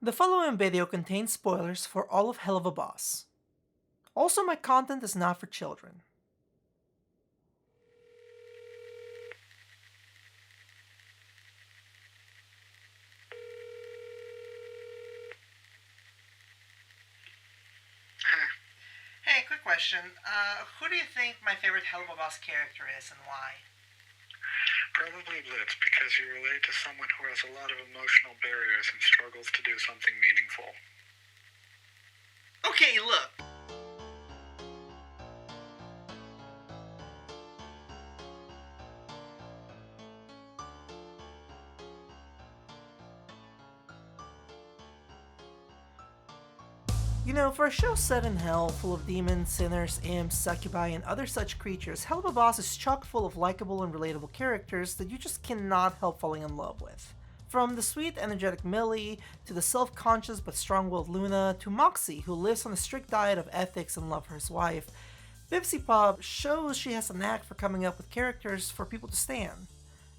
The following video contains spoilers for all of Helluva Boss. Also, my content is not for children. Hey, quick question. Who do you think my favorite Helluva Boss character is and why? Probably Blitz, because you relate to someone who has a lot of emotional barriers and struggles to do something meaningful. Okay, look. You know, for a show set in hell, full of demons, sinners, imps, succubi, and other such creatures, Helluva Boss is chock full of likable and relatable characters that you just cannot help falling in love with. From the sweet, energetic Millie, to the self-conscious but strong-willed Luna, to Moxie, who lives on a strict diet of ethics and love for his wife, Bibsy Pop shows she has a knack for coming up with characters for people to stan.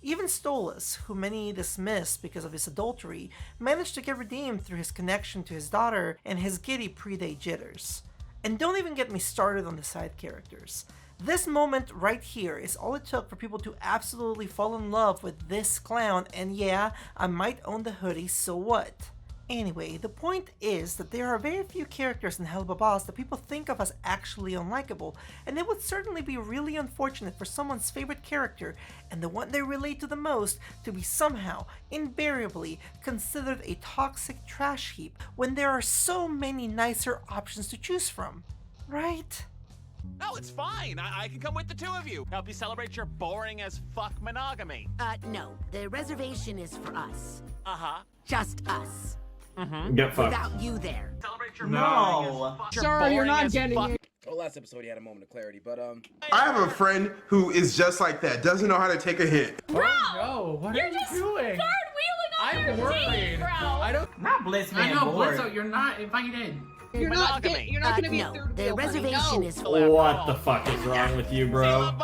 Even Stolas, who many dismiss because of his adultery, managed to get redeemed through his connection to his daughter and his giddy pre-date jitters. And don't even get me started on the side characters. This moment right here is all it took for people to absolutely fall in love with this clown, and yeah, I might own the hoodie, so what? Anyway, the point is that there are very few characters in Helluva Boss that people think of as actually unlikable, and it would certainly be really unfortunate for someone's favorite character, and the one they relate to the most, to be somehow, invariably, considered a toxic trash heap when there are so many nicer options to choose from. Right? No, it's fine. I can come with the two of you. Help you celebrate your boring as fuck monogamy. No. The reservation is for us. Uh-huh. Just us. Get fucked. Without you there. Celebrate your No. Sorry, you're not getting it. Well, last episode he had a moment of clarity, but I have a friend who is just like that, doesn't know how to take a hit. Bro, no, what are you doing? I'm worried. Bro. I don't. Not Blitz, man. I know, bored. Blitzo, you're not invited. You're not Monogamy. gonna be No. third The wheel, honey. reservation No. is for What the fuck is wrong with you, bro?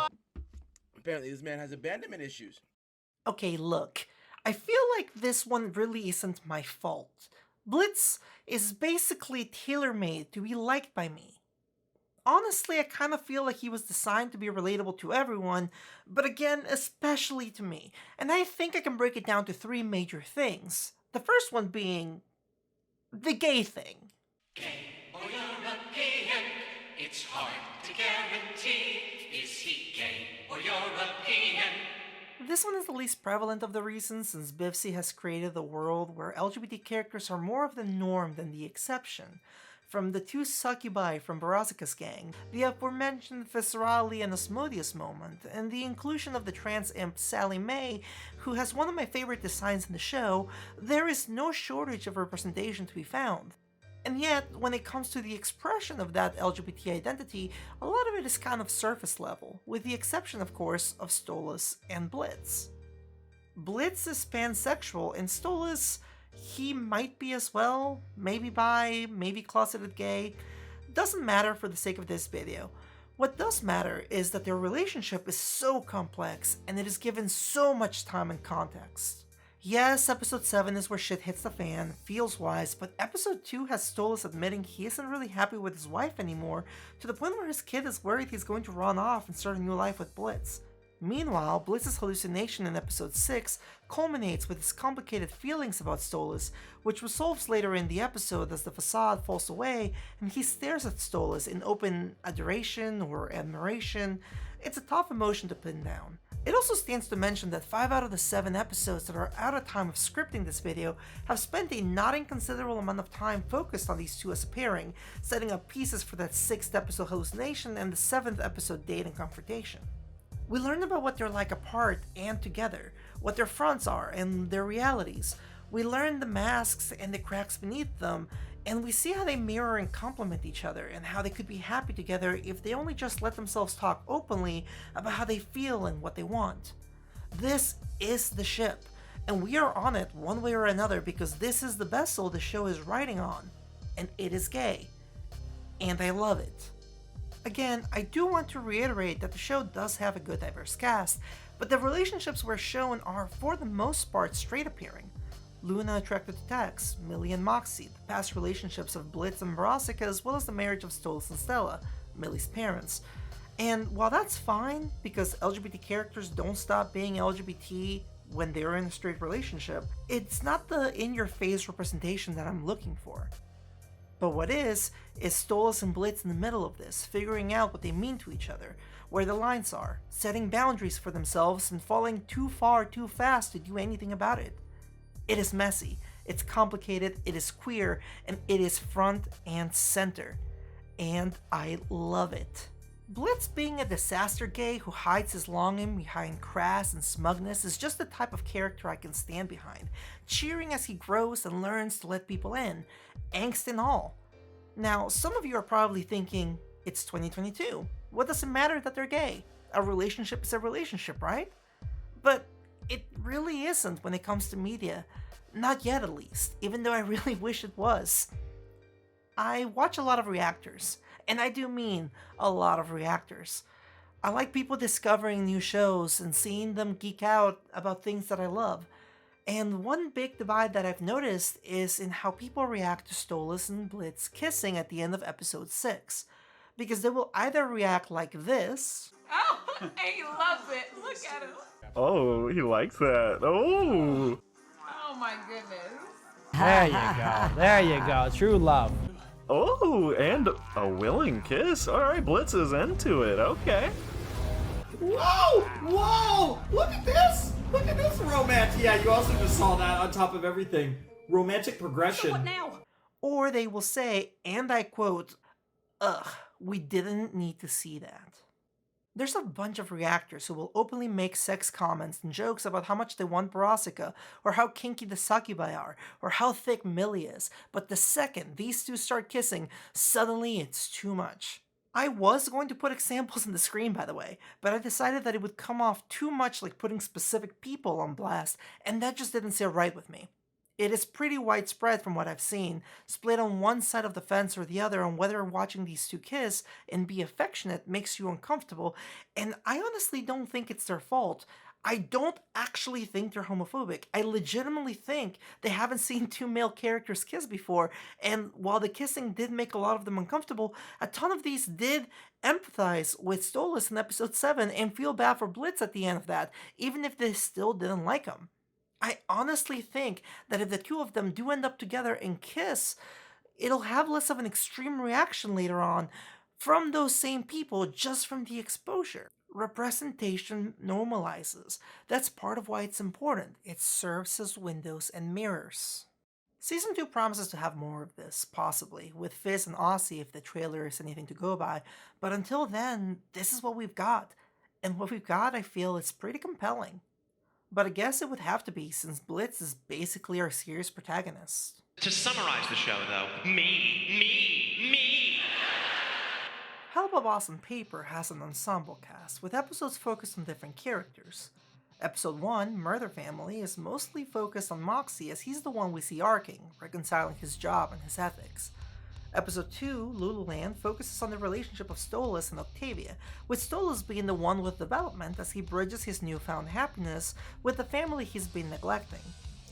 apparently this man has abandonment issues. Okay, look. I feel like this one really isn't my fault. Blitz is basically tailor-made to be liked by me. Honestly, I kind of feel like he was designed to be relatable to everyone, but again, especially to me. And I think I can break it down to three major things. The first one being the gay thing. Gay or European, it's hard to guarantee. Is he gay or European? This one is the least prevalent of the reasons, since Bibsy has created a world where LGBT characters are more of the norm than the exception. From the two succubi from Barasika's gang, the aforementioned Viscerali and Asmodeus moment, and the inclusion of the trans imp Sally Mae, who has one of my favorite designs in the show, there is no shortage of representation to be found. And yet, when it comes to the expression of that LGBT identity, a lot of it is kind of surface level, with the exception, of course, of Stolas and Blitz. Blitz is pansexual, and Stolas, he might be as well, maybe bi, maybe closeted gay. Doesn't matter for the sake of this video. What does matter is that their relationship is so complex, and it is given so much time and context. Yes, episode 7 is where shit hits the fan, feels-wise, but episode 2 has Stolas admitting he isn't really happy with his wife anymore, to the point where his kid is worried he's going to run off and start a new life with Blitz. Meanwhile, Blitz's hallucination in episode 6 culminates with his complicated feelings about Stolas, which resolves later in the episode as the facade falls away and he stares at Stolas in open adoration or admiration. It's a tough emotion to pin down. It also stands to mention that 5 out of the 7 episodes that are out of time of scripting this video have spent a not inconsiderable amount of time focused on these two as a pairing, setting up pieces for that 6th episode hallucination and the 7th episode date and confrontation. We learn about what they're like apart and together, what their fronts are and their realities. We learn the masks and the cracks beneath them, and we see how they mirror and complement each other, and how they could be happy together if they only just let themselves talk openly about how they feel and what they want. This is the ship, and we are on it one way or another because this is the vessel the show is riding on, and it is gay. And I love it. Again, I do want to reiterate that the show does have a good diverse cast, but the relationships we're shown are for the most part straight appearing. Luna attracted to Tex, Millie and Moxie, the past relationships of Blitz and Brassica, as well as the marriage of Stolas and Stella, Millie's parents. And while that's fine, because LGBT characters don't stop being LGBT when they're in a straight relationship, it's not the in-your-face representation that I'm looking for. But what is Stolas and Blitz in the middle of this, figuring out what they mean to each other, where the lines are, setting boundaries for themselves and falling too far too fast to do anything about it. It is messy, it's complicated, it is queer, and it is front and center. And I love it. Blitz being a disaster gay who hides his longing behind crass and smugness is just the type of character I can stand behind, cheering as he grows and learns to let people in, angst and all. Now, some of you are probably thinking, it's 2022. What does it matter that they're gay? A relationship is a relationship, right? But it really isn't when it comes to media. Not yet, at least, even though I really wish it was. I watch a lot of reactors, and I do mean a lot of reactors. I like people discovering new shows and seeing them geek out about things that I love. And one big divide that I've noticed is in how people react to Stolas and Blitz kissing at the end of episode 6. Because they will either react like this. Oh, he loves it. Look at him. Oh, he likes that. Oh. Oh my goodness. There you go. There you go. True love. Oh, and a willing kiss. All right, Blitz is into it. Okay. Whoa! Whoa! Look at this! Look at this romance! Yeah, you also just saw that on top of everything. Romantic progression. So what now? Or they will say, and I quote, "Ugh, we didn't need to see that." There's a bunch of reactors who will openly make sex comments and jokes about how much they want Brassica, or how kinky the succubi are, or how thick Millie is, but the second these two start kissing, suddenly it's too much. I was going to put examples on the screen, by the way, but I decided that it would come off too much like putting specific people on blast, and that just didn't sit right with me. It is pretty widespread from what I've seen, split on one side of the fence or the other on whether watching these two kiss and be affectionate makes you uncomfortable, and I honestly don't think it's their fault. I don't actually think they're homophobic. I legitimately think they haven't seen two male characters kiss before, and while the kissing did make a lot of them uncomfortable, a ton of these did empathize with Stolas in episode 7 and feel bad for Blitz at the end of that, even if they still didn't like him. I honestly think that if the two of them do end up together and kiss, it'll have less of an extreme reaction later on from those same people just from the exposure. Representation normalizes. That's part of why it's important. It serves as windows and mirrors. Season 2 promises to have more of this, possibly, with Fizz and Aussie if the trailer is anything to go by, but until then, this is what we've got. And what we've got, I feel, is pretty compelling. But I guess it would have to be, since Blitz is basically our series protagonist. To summarize the show, though, me. Helluva Boss on paper has an ensemble cast, with episodes focused on different characters. Episode 1, Murder Family, is mostly focused on Moxie as he's the one we see arcing, reconciling his job and his ethics. Episode 2, Lululand, focuses on the relationship of Stolas and Octavia, with Stolas being the one with development as he bridges his newfound happiness with the family he's been neglecting.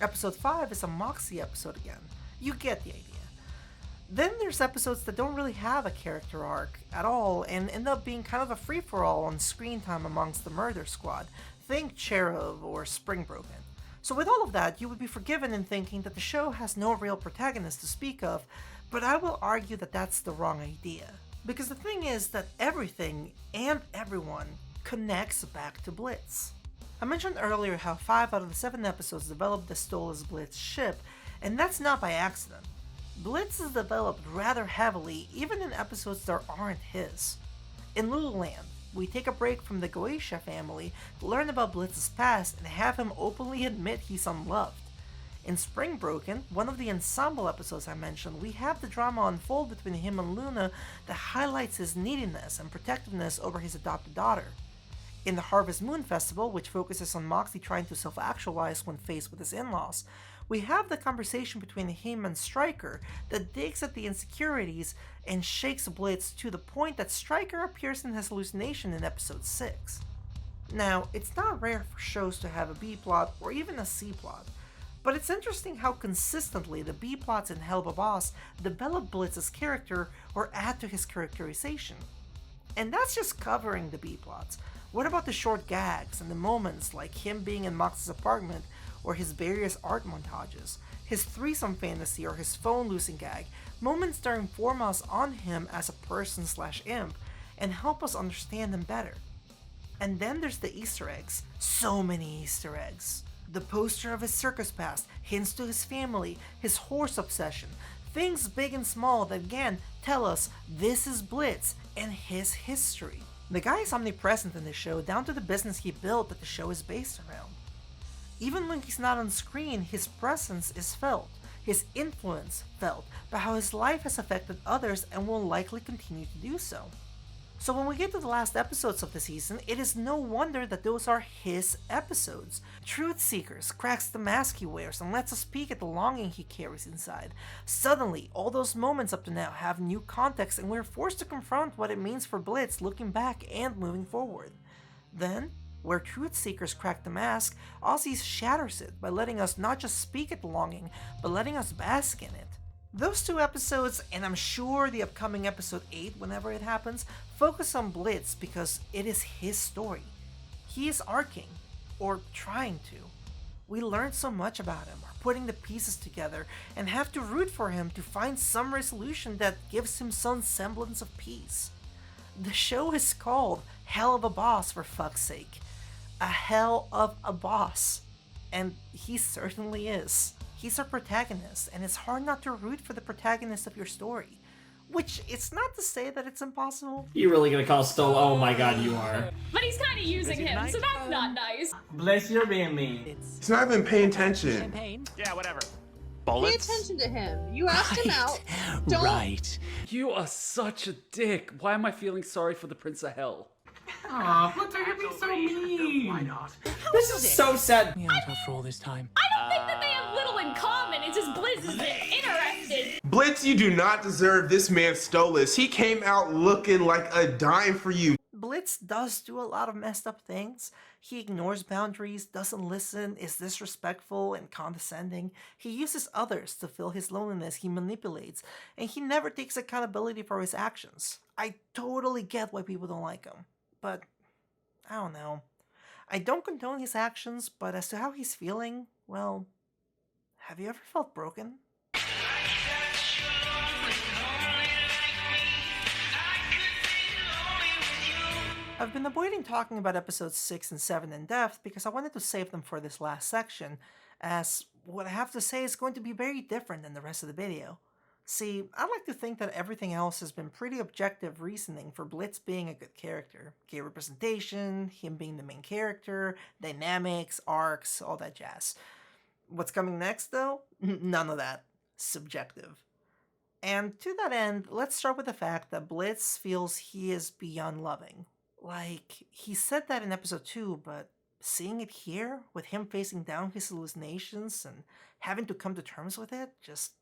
Episode 5 is a Moxie episode again. You get the idea. Then there's episodes that don't really have a character arc at all and end up being kind of a free-for-all on screen time amongst the Murder Squad. Think Cherub or Spring Broken. So with all of that, you would be forgiven in thinking that the show has no real protagonist to speak of, but I will argue that that's the wrong idea. Because the thing is that everything and everyone connects back to Blitz. I mentioned earlier how 5 out of the 7 episodes developed the Stolas Blitz ship, and that's not by accident. Blitz is developed rather heavily, even in episodes that aren't his. In Lululand, we take a break from the Goetia family to learn about Blitz's past and have him openly admit he's unloved. In Spring Broken, one of the ensemble episodes I mentioned, we have the drama unfold between him and Luna that highlights his neediness and protectiveness over his adopted daughter. In the Harvest Moon Festival, which focuses on Moxie trying to self-actualize when faced with his in-laws, we have the conversation between him and Stryker that digs at the insecurities and shakes Blitz to the point that Stryker appears in his hallucination in episode 6. Now, it's not rare for shows to have a B-plot or even a C-plot, But it's interesting how consistently the B-plots in Helluva Boss develop Blitz's character or add to his characterization. And that's just covering the B-plots. What about the short gags and the moments like him being in Mox's apartment or his various art montages, his threesome fantasy or his phone losing gag, moments that inform us on him as a person/imp and help us understand him better. And then there's the Easter eggs. So many Easter eggs. The poster of his circus past, hints to his family, his horse obsession, things big and small that again tell us this is Blitz and his history. The guy is omnipresent in the show down to the business he built that the show is based around. Even when he's not on screen, his presence is felt, his influence felt, by how his life has affected others and will likely continue to do so. So when we get to the last episodes of the season, it is no wonder that those are his episodes. Truth Seekers cracks the mask he wears and lets us peek at the longing he carries inside. Suddenly, all those moments up to now have new context and we're forced to confront what it means for Blitz looking back and moving forward. Then, where Truth Seekers crack the mask, Aussies shatters it by letting us not just speak at the longing, but letting us bask in it. Those two episodes, and I'm sure the upcoming episode 8 whenever it happens, focus on Blitz because it is his story. He is our king, or trying to. We learn so much about him, are putting the pieces together, and have to root for him to find some resolution that gives him some semblance of peace. The show is called Helluva Boss, for fuck's sake. A hell of a boss. And he certainly is. He's our protagonist, and it's hard not to root for the protagonist of your story. Which, it's not to say that it's impossible. You really gonna call Stoll? Oh my god, you are. But he's kind of using him, so that's not nice. Bless, you're being mean. He's not even paying attention. Yeah, whatever. Pay attention to him. You asked him out. Don't. Right. You are such a dick. Why am I feeling sorry for the Prince of Hell? Aw, Blitzo, you're being so mean. Why not? This is so sad. Me out after all this time. I don't think that they have little in common. It's just Blitz is interested. Blitz, you do not deserve this man Stolas. He came out looking like a dime for you. Blitz does do a lot of messed up things. He ignores boundaries, doesn't listen, is disrespectful and condescending. He uses others to fill his loneliness, he manipulates, and he never takes accountability for his actions. I totally get why people don't like him, but I don't know. I don't condone his actions, but as to how he's feeling, well, have you ever felt broken? I've been avoiding talking about episodes 6 and 7 in depth because I wanted to save them for this last section, as what I have to say is going to be very different than the rest of the video. See, I like to think that everything else has been pretty objective reasoning for Blitz being a good character. Gay representation, him being the main character, dynamics, arcs, all that jazz. What's coming next though? None of that. Subjective. And to that end, let's start with the fact that Blitz feels he is beyond loving. Like, he said that in episode 2, but seeing it here, with him facing down his hallucinations and having to come to terms with it, just...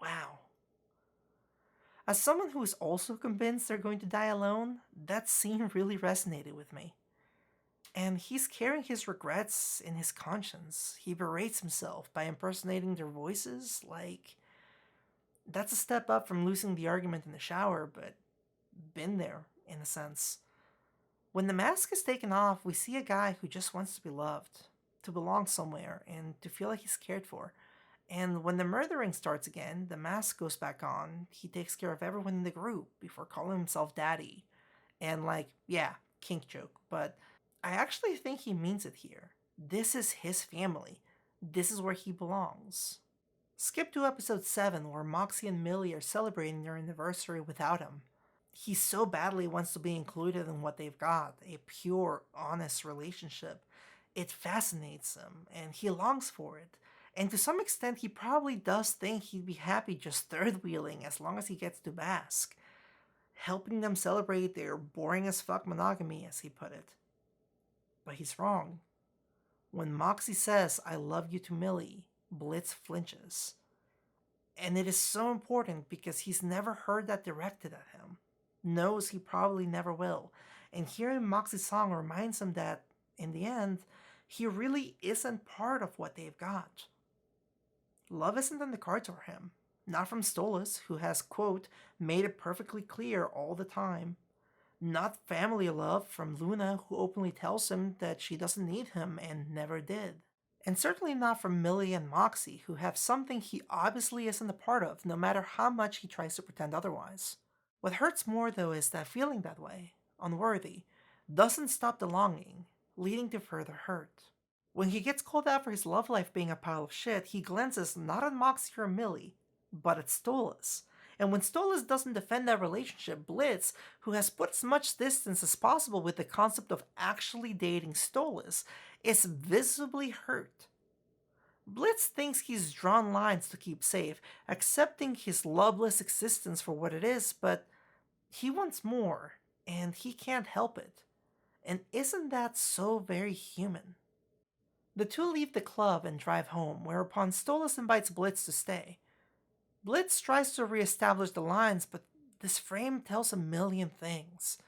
wow. As someone who is also convinced they're going to die alone, that scene really resonated with me. And he's carrying his regrets in his conscience. He berates himself by impersonating their voices, like... that's a step up from losing the argument in the shower, but been there, in a sense. When the mask is taken off, we see a guy who just wants to be loved, to belong somewhere, and to feel like he's cared for. And when the murdering starts again, the mask goes back on, he takes care of everyone in the group before calling himself daddy. And like, yeah, kink joke, but I actually think he means it here. This is his family. This is where he belongs. Skip to episode 7 where Moxie and Millie are celebrating their anniversary without him. He so badly wants to be included in what they've got, a pure, honest relationship. It fascinates him, and he longs for it. And to some extent, he probably does think he'd be happy just third-wheeling as long as he gets to bask. Helping them celebrate their boring-as-fuck monogamy, as he put it. But he's wrong. When Moxie says, "I love you" to Millie, Blitz flinches. And it is so important because he's never heard that directed at him. Knows he probably never will. And hearing Moxie's song reminds him that, in the end, he really isn't part of what they've got. Love isn't in the cards for him. Not from Stolas, who has, quote, made it perfectly clear all the time. Not family love from Luna, who openly tells him that she doesn't need him and never did. And certainly not from Millie and Moxie, who have something he obviously isn't a part of, no matter how much he tries to pretend otherwise. What hurts more, though, is that feeling that way, unworthy, doesn't stop the longing, leading to further hurt. When he gets called out for his love life being a pile of shit, he glances not at Moxie or Millie, but at Stolas. And when Stolas doesn't defend that relationship, Blitz, who has put as much distance as possible with the concept of actually dating Stolas, is visibly hurt. Blitz thinks he's drawn lines to keep safe, accepting his loveless existence for what it is, but he wants more, and he can't help it. And isn't that so very human? The two leave the club and drive home, whereupon Stolas invites Blitz to stay. Blitz tries to reestablish the lines, but this frame tells a million things.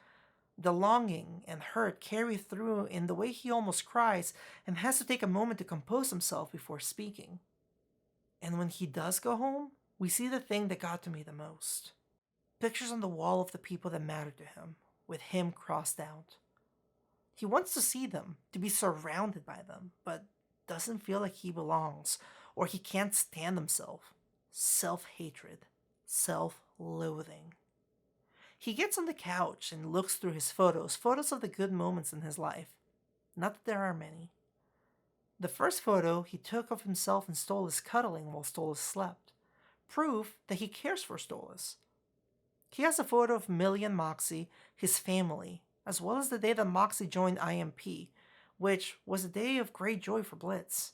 The longing and hurt carry through in the way he almost cries and has to take a moment to compose himself before speaking. And when he does go home, we see the thing that got to me the most. Pictures on the wall of the people that matter to him, with him crossed out. He wants to see them, to be surrounded by them, but doesn't feel like he belongs, or he can't stand himself. Self-hatred, self-loathing. He gets on the couch and looks through his photos of the good moments in his life. Not that there are many. The first photo he took of himself and Stolas cuddling while Stolas slept. Proof that he cares for Stolas. He has a photo of Millie and Moxie, his family, as well as the day that Moxie joined IMP, which was a day of great joy for Blitz.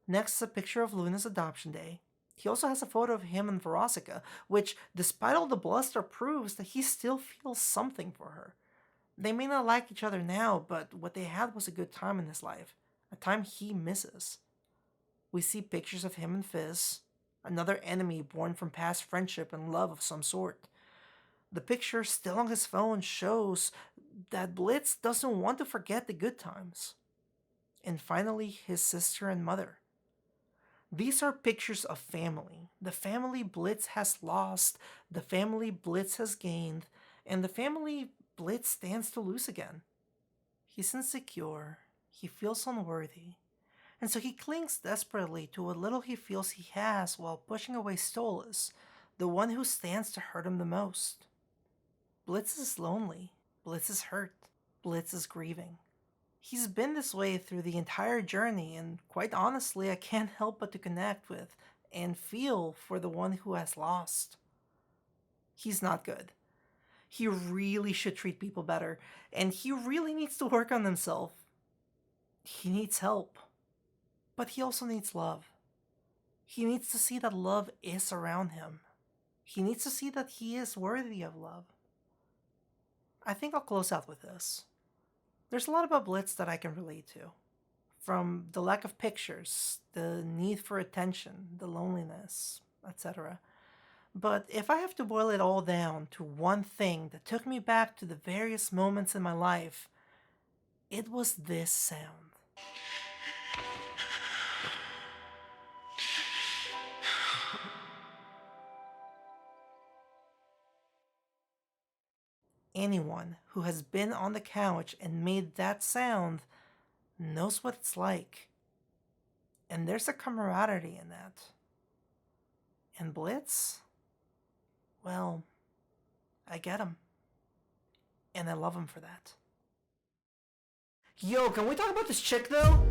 Next is a picture of Luna's adoption day. He also has a photo of him and Veronica, which, despite all the bluster, proves that he still feels something for her. They may not like each other now, but what they had was a good time in his life, a time he misses. We see pictures of him and Fizz, another enemy born from past friendship and love of some sort. The picture still on his phone shows that Blitz doesn't want to forget the good times. And finally, his sister and mother. These are pictures of family. The family Blitz has lost, the family Blitz has gained, and the family Blitz stands to lose again. He's insecure, he feels unworthy, and so he clings desperately to what little he feels he has while pushing away Stolas, the one who stands to hurt him the most. Blitz is lonely, Blitz is hurt, Blitz is grieving. He's been this way through the entire journey, and quite honestly, I can't help but to connect with and feel for the one who has lost. He's not good. He really should treat people better, and he really needs to work on himself. He needs help, but he also needs love. He needs to see that love is around him. He needs to see that he is worthy of love. I think I'll close out with this. There's a lot about Blitz that I can relate to. From the lack of pictures, the need for attention, the loneliness, etc. But if I have to boil it all down to one thing that took me back to the various moments in my life, it was this sound. Anyone who has been on the couch and made that sound knows what it's like. And there's a camaraderie in that. And Blitz? Well, I get him. And I love him for that. Yo, can we talk about this chick though?